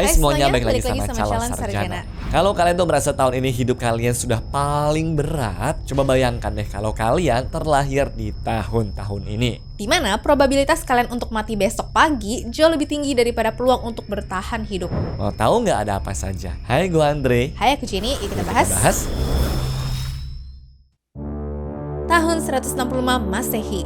Hai semuanya, balik lagi sama Calon Sarjana. Kalau kalian tuh merasa tahun ini hidup kalian sudah paling berat, coba bayangkan deh kalau kalian terlahir di tahun-tahun ini. Dimana probabilitas kalian untuk mati besok pagi jauh lebih tinggi daripada peluang untuk bertahan hidup. Mau tahu nggak ada apa saja? Hai, gue Andre. Hai, aku Jenny, yuk kita bahas. Tahun 165 Masehi.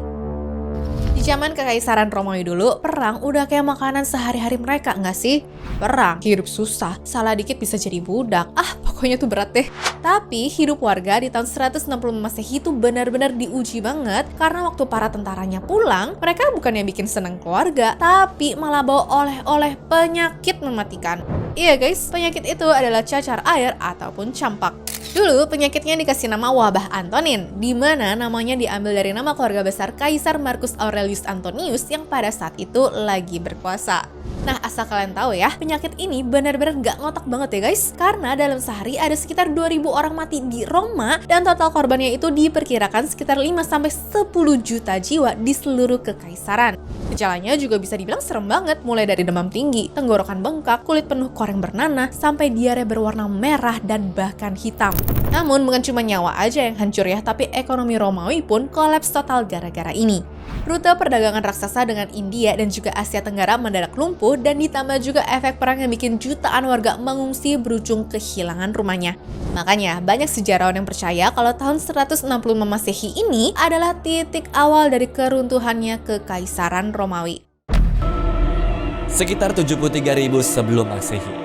Di zaman Kekaisaran Romawi dulu, perang udah kayak makanan sehari-hari mereka, nggak sih? Perang, hidup susah, salah dikit bisa jadi budak. Pokoknya tuh berat deh. Tapi hidup warga di tahun 165 Masehi itu benar-benar diuji banget karena waktu para tentaranya pulang, mereka bukannya bikin senang keluarga, tapi malah bawa oleh-oleh penyakit mematikan. Iya guys, penyakit itu adalah cacar air ataupun campak. Dulu penyakitnya dikasih nama wabah Antonin, di mana namanya diambil dari nama keluarga besar Kaisar Marcus Aurelius Antonius yang pada saat itu lagi berkuasa. Nah, asal kalian tahu ya, penyakit ini benar-benar nggak ngotak banget ya guys, karena dalam sehari ada sekitar 2.000 orang mati di Roma dan total korbannya itu diperkirakan sekitar 5-10 juta jiwa di seluruh kekaisaran. Gejalanya juga bisa dibilang serem banget, mulai dari demam tinggi, tenggorokan bengkak, kulit penuh koreng bernanah, sampai diare berwarna merah dan bahkan hitam. Namun bukan cuma nyawa aja yang hancur ya, tapi ekonomi Romawi pun kolaps total gara-gara ini. Rute perdagangan raksasa dengan India dan juga Asia Tenggara mendadak lumpuh dan ditambah juga efek perang yang bikin jutaan warga mengungsi berujung kehilangan rumahnya. Makanya banyak sejarawan yang percaya kalau tahun 165 Masehi ini adalah titik awal dari keruntuhannya Kekaisaran Romawi. Sekitar 73.000 sebelum Masehi.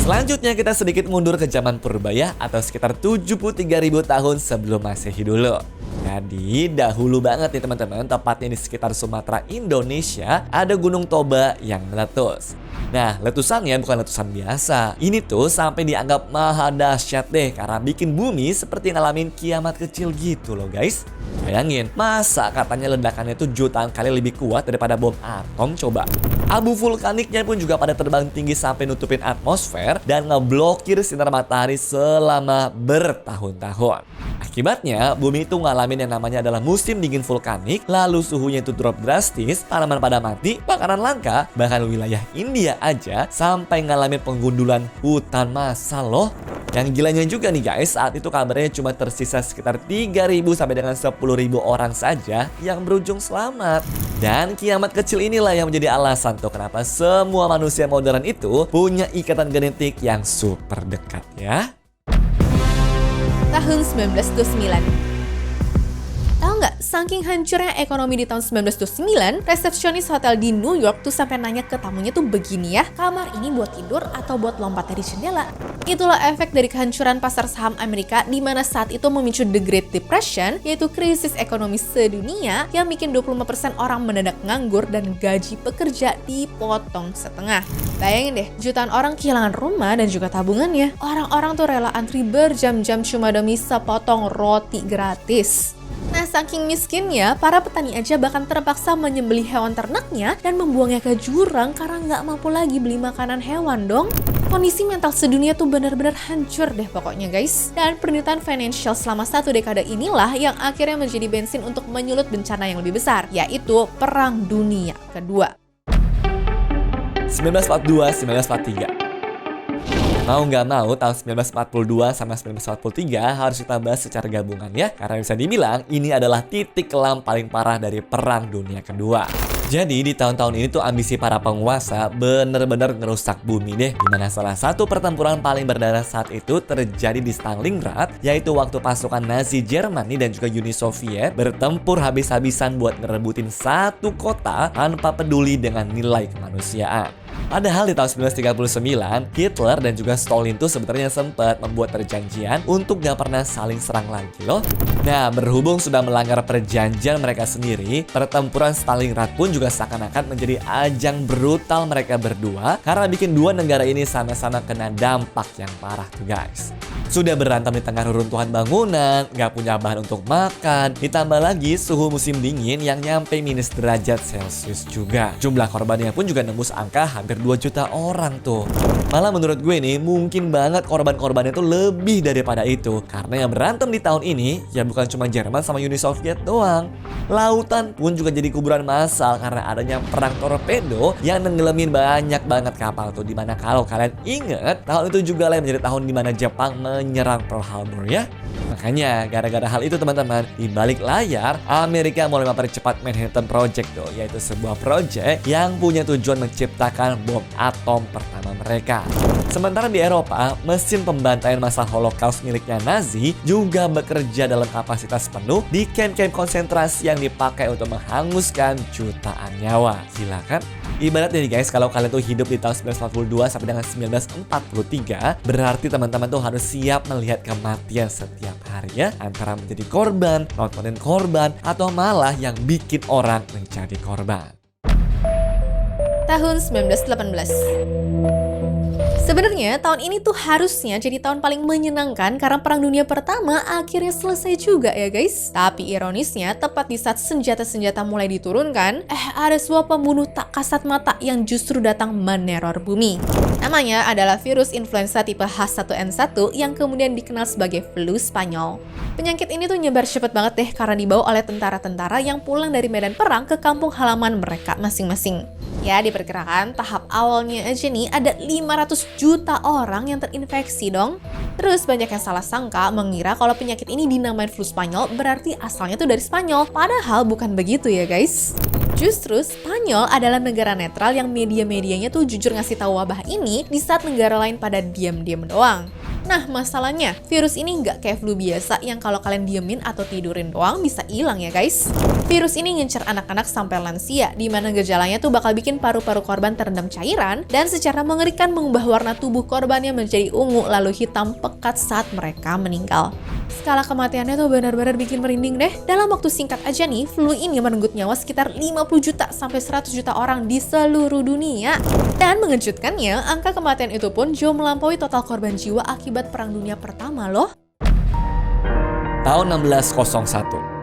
Selanjutnya kita sedikit mundur ke zaman purba ya, atau sekitar 73.000 tahun sebelum Masehi dulu. Jadi dahulu banget nih teman-teman, tepatnya di sekitar Sumatera, Indonesia, ada Gunung Toba yang meletus. Nah, letusannya bukan letusan biasa. Ini tuh sampai dianggap maha dahsyat deh, karena bikin bumi seperti ngalamin kiamat kecil gitu loh guys. Bayangin, masa katanya ledakannya tuh jutaan kali lebih kuat daripada bom atom coba. Abu vulkaniknya pun juga pada terbang tinggi sampai nutupin atmosfer dan ngeblokir sinar matahari selama bertahun-tahun. Akibatnya, bumi itu ngalamin yang namanya adalah musim dingin vulkanik, lalu suhunya itu drop drastis, tanaman pada mati, makanan langka, bahkan wilayah India aja sampai ngalamin penggundulan hutan massal loh. Yang gilanya juga nih guys, saat itu kabarnya cuma tersisa sekitar 3.000 sampai dengan 10.000 orang saja yang berujung selamat. Dan kiamat kecil inilah yang menjadi alasan tuh kenapa semua manusia modern itu punya ikatan genetik yang super dekat ya. Tahun 1929. Tahu nggak, saking hancurnya ekonomi di tahun 1929, resepsionis hotel di New York tuh sampai nanya ke tamunya tuh begini ya, kamar ini buat tidur atau buat lompat dari jendela? Itulah efek dari kehancuran pasar saham Amerika di mana saat itu memicu The Great Depression, yaitu krisis ekonomi sedunia yang bikin 25% orang mendadak nganggur dan gaji pekerja dipotong setengah. Bayangin deh, jutaan orang kehilangan rumah dan juga tabungannya. Orang-orang tuh rela antri berjam-jam cuma demi sepotong roti gratis. Nah, saking miskinnya, para petani aja bahkan terpaksa menyembelih hewan ternaknya dan membuangnya ke jurang karena nggak mampu lagi beli makanan hewan dong. Kondisi mental sedunia tuh benar-benar hancur deh pokoknya guys. Dan penderitaan financial selama 1 dekade inilah yang akhirnya menjadi bensin untuk menyulut bencana yang lebih besar, yaitu Perang Dunia Kedua. 1942-1943. Mau nggak mau, tahun 1942 sama 1943 harus kita bahas secara gabungan ya. Karena bisa dibilang ini adalah titik kelam paling parah dari Perang Dunia Kedua. Jadi di tahun-tahun ini tuh ambisi para penguasa bener-bener ngerusak bumi deh. Dimana salah satu pertempuran paling berdarah saat itu terjadi di Stalingrad, yaitu waktu pasukan Nazi Jerman dan juga Uni Soviet bertempur habis-habisan buat ngerebutin satu kota tanpa peduli dengan nilai kemanusiaan. Padahal di tahun 1939, Hitler dan juga Stalin tuh sebenarnya sempat membuat perjanjian untuk gak pernah saling serang lagi loh. Nah, berhubung sudah melanggar perjanjian mereka sendiri, pertempuran Stalingrad pun juga seakan-akan menjadi ajang brutal mereka berdua karena bikin dua negara ini sama-sama kena dampak yang parah tuh guys. Sudah berantem di tengah reruntuhan bangunan, nggak punya bahan untuk makan, ditambah lagi suhu musim dingin yang nyampe minus derajat Celcius juga. Jumlah korbannya pun juga nembus angka hampir 2 juta orang tuh. Malah menurut gue nih, mungkin banget korban-korbannya tuh lebih daripada itu. Karena yang berantem di tahun ini, ya bukan cuma Jerman sama Uni Soviet doang. Lautan pun juga jadi kuburan massal karena adanya perang torpedo yang nenggelamin banyak banget kapal tuh. Dimana kalau kalian inget, tahun itu juga lah menjadi tahun dimana Jepang menyerang Pearl Harbor ya. Makanya gara-gara hal itu teman-teman, di balik layar Amerika mulai mempercepat Manhattan Project tuh, yaitu sebuah proyek yang punya tujuan menciptakan bom atom pertama mereka. Sementara di Eropa, mesin pembantaian massa Holocaust miliknya Nazi juga bekerja dalam kapasitas penuh di kamp-kamp konsentrasi yang dipakai untuk menghanguskan jutaan nyawa. Gila kan? Ibaratnya nih guys, kalau kalian tuh hidup di tahun 1942 sampai dengan 1943, berarti teman-teman tuh harus siap melihat kematian setiap hari ya. Antara menjadi korban, nontonin korban, atau malah yang bikin orang menjadi korban. Tahun 1918. Sebenarnya tahun ini tuh harusnya jadi tahun paling menyenangkan karena Perang Dunia Pertama akhirnya selesai juga ya guys. Tapi ironisnya tepat di saat senjata-senjata mulai diturunkan, ada sebuah pembunuh tak kasat mata yang justru datang meneror bumi. Namanya adalah virus influenza tipe H1N1 yang kemudian dikenal sebagai flu Spanyol. Penyakit ini tuh nyebar cepet banget deh karena dibawa oleh tentara-tentara yang pulang dari medan perang ke kampung halaman mereka masing-masing. Ya, diperkirakan tahap awalnya aja nih ada 500 juta orang yang terinfeksi dong. Terus banyak yang salah sangka mengira kalau penyakit ini dinamain flu Spanyol berarti asalnya tuh dari Spanyol. Padahal bukan begitu ya guys. Justru Spanyol adalah negara netral yang media-medianya tuh jujur ngasih tahu wabah ini di saat negara lain pada diam-diam doang. Nah, masalahnya, virus ini nggak kayak flu biasa yang kalau kalian diemin atau tidurin doang bisa hilang ya guys. Virus ini ngincer anak-anak sampai lansia, di mana gejalanya tuh bakal bikin paru-paru korban terendam cairan dan secara mengerikan mengubah warna tubuh korbannya menjadi ungu lalu hitam pekat saat mereka meninggal. Skala kematiannya tuh benar-benar bikin merinding deh. Dalam waktu singkat aja nih, flu ini merenggut nyawa sekitar 50 juta sampai 100 juta orang di seluruh dunia. Dan mengejutkannya, angka kematian itu pun jauh melampaui total korban jiwa akibat Perang Dunia Pertama loh. Tahun 1601.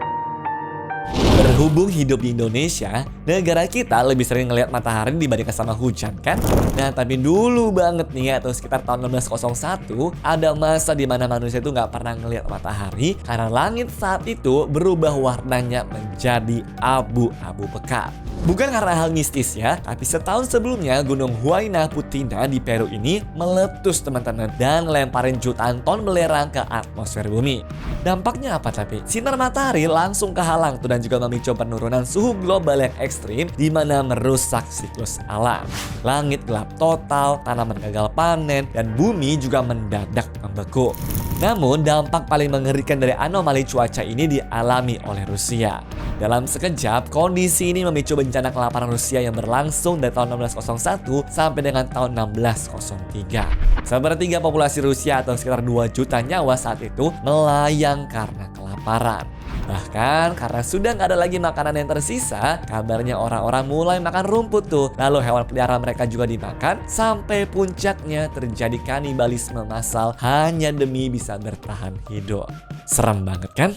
Berhubung hidup di Indonesia, negara kita lebih sering ngelihat matahari dibandingkan sama hujan kan? Nah, tapi dulu banget nih atau sekitar tahun 1601, ada masa di mana manusia itu nggak pernah ngelihat matahari karena langit saat itu berubah warnanya menjadi abu-abu pekat. Bukan karena hal mistis ya, tapi setahun sebelumnya Gunung Huayna Putih di Peru ini meletus teman-teman dan lemparin jutaan ton belerang ke atmosfer bumi. Dampaknya apa tapi? Sinar matahari langsung kehalang tuh dan juga memicu penurunan suhu global yang ekstrim di mana merusak siklus alam. Langit gelap total, tanaman gagal panen, dan bumi juga mendadak membeku. Namun dampak paling mengerikan dari anomali cuaca ini dialami oleh Rusia. Dalam sekejap, kondisi ini memicu bencana kelaparan Rusia yang berlangsung dari tahun 1601 sampai dengan tahun 1603. Sepertiga populasi Rusia atau sekitar 2 juta nyawa saat itu melayang karena kelaparan. Bahkan karena sudah nggak ada lagi makanan yang tersisa, kabarnya orang-orang mulai makan rumput tuh. Lalu hewan peliharaan mereka juga dimakan, sampai puncaknya terjadi kanibalisme massal hanya demi bisa bertahan hidup. Serem banget kan?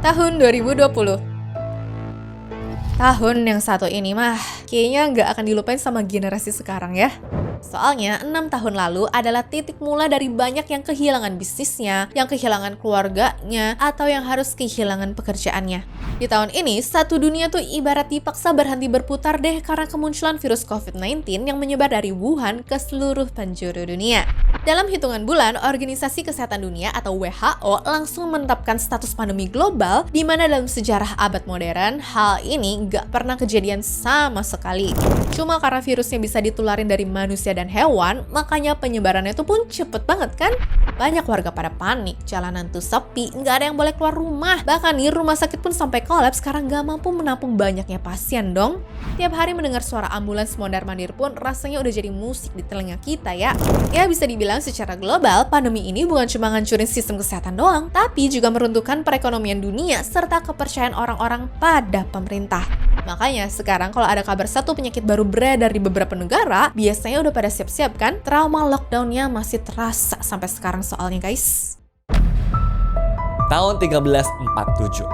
Tahun 2020. Tahun yang satu ini mah kayaknya nggak akan dilupain sama generasi sekarang ya. Soalnya 6 tahun lalu adalah titik mula dari banyak yang kehilangan bisnisnya, yang kehilangan keluarganya, atau yang harus kehilangan pekerjaannya. Di tahun ini, satu dunia tuh ibarat dipaksa berhenti berputar deh karena kemunculan virus COVID-19 yang menyebar dari Wuhan ke seluruh penjuru dunia. Dalam hitungan bulan, Organisasi Kesehatan Dunia atau WHO langsung menetapkan status pandemi global di mana dalam sejarah abad modern, hal ini nggak pernah kejadian sama sekali. Cuma karena virusnya bisa ditularin dari manusia dan hewan, makanya penyebarannya itu pun cepet banget kan? Banyak warga pada panik, jalanan tuh sepi, nggak ada yang boleh keluar rumah. Bahkan nih rumah sakit pun sampai kolaps karena nggak mampu menampung banyaknya pasien dong. Tiap hari mendengar suara ambulans mondar-mandir pun rasanya udah jadi musik di telinga kita ya. Ya bisa dibilang secara global, pandemi ini bukan cuma ngancurin sistem kesehatan doang, tapi juga meruntuhkan perekonomian dunia serta kepercayaan orang-orang pada pemerintah. Makanya sekarang kalau ada kabar satu penyakit baru beredar di beberapa negara, biasanya udah pada pada siap-siap kan? Trauma lockdownnya masih terasa sampai sekarang soalnya guys. Tahun 1347.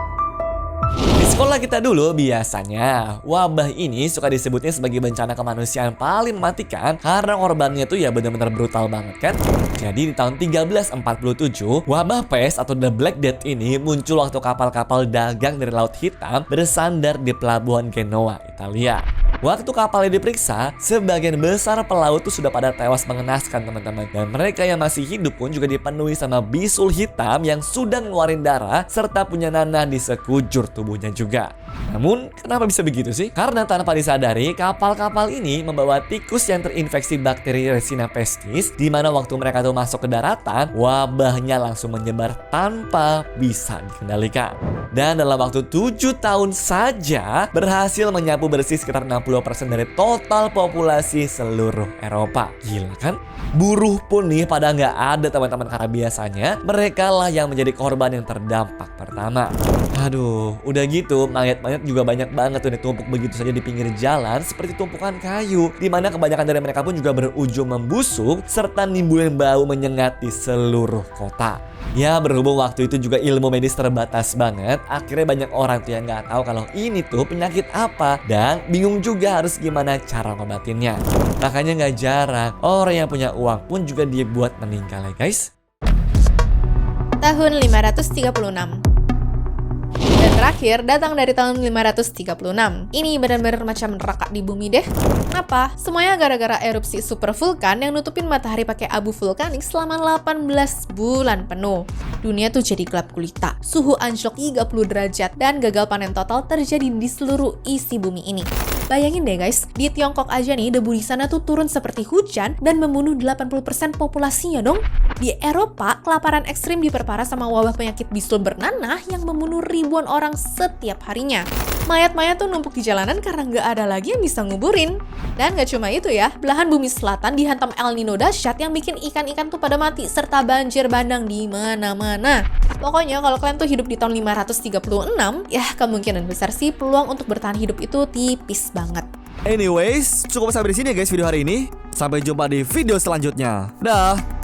Di sekolah kita dulu biasanya wabah ini suka disebutnya sebagai bencana kemanusiaan paling mematikan karena korbannya tuh ya benar-benar brutal banget kan. Jadi di tahun 1347 wabah pes atau The Black Death ini muncul waktu kapal-kapal dagang dari Laut Hitam bersandar di pelabuhan Genoa, Italia. Waktu kapalnya diperiksa, sebagian besar pelaut tuh sudah pada tewas mengenaskan teman-teman. Dan mereka yang masih hidup pun juga dipenuhi sama bisul hitam yang sudah ngeluarin darah serta punya nanah di sekujur tubuhnya juga. Namun, kenapa bisa begitu sih? Karena tanpa disadari, kapal-kapal ini membawa tikus yang terinfeksi bakteri Yersinia pestis, di mana waktu mereka tuh masuk ke daratan, wabahnya langsung menyebar tanpa bisa dikendalikan. Dan dalam waktu 7 tahun saja, berhasil menyapu bersih sekitar 60% dari total populasi seluruh Eropa. Gila kan? Buruh pun nih pada nggak ada teman-teman, karena biasanya mereka lah yang menjadi korban yang terdampak pertama. Aduh, udah gitu mayat-mayat juga banyak banget tuh ditumpuk begitu saja di pinggir jalan seperti tumpukan kayu, di mana kebanyakan dari mereka pun juga berujung membusuk serta nimbulin bau menyengat di seluruh kota. Ya, berhubung waktu itu juga ilmu medis terbatas banget, akhirnya banyak orang tuh yang nggak tahu kalau ini tuh penyakit apa dan bingung juga harus gimana cara ngobatinnya. Makanya nggak jarang orang yang punya uang pun juga dibuat meninggal ya guys. Tahun 536. Dan terakhir datang dari tahun 536. Ini benar-benar macam neraka di bumi deh. Kenapa? Semuanya gara-gara erupsi super vulkan yang nutupin matahari pakai abu vulkanik selama 18 bulan penuh. Dunia tuh jadi gelap gulita, suhu anjlok 30 derajat, dan gagal panen total terjadi di seluruh isi bumi ini. Bayangin deh guys, di Tiongkok aja nih debu di sana tuh turun seperti hujan dan membunuh 80% populasinya dong. Di Eropa, kelaparan ekstrim diperparah sama wabah penyakit bisul bernanah yang membunuh ribuan orang setiap harinya. Mayat-mayat tuh numpuk di jalanan karena nggak ada lagi yang bisa nguburin. Dan nggak cuma itu ya, belahan bumi selatan dihantam El Nino dahsyat yang bikin ikan-ikan tuh pada mati serta banjir bandang di mana-mana. Pokoknya kalau kalian tuh hidup di tahun 536, ya kemungkinan besar sih peluang untuk bertahan hidup itu tipis banget. Anyways, cukup sampai di sini ya guys video hari ini. Sampai jumpa di video selanjutnya. Dah.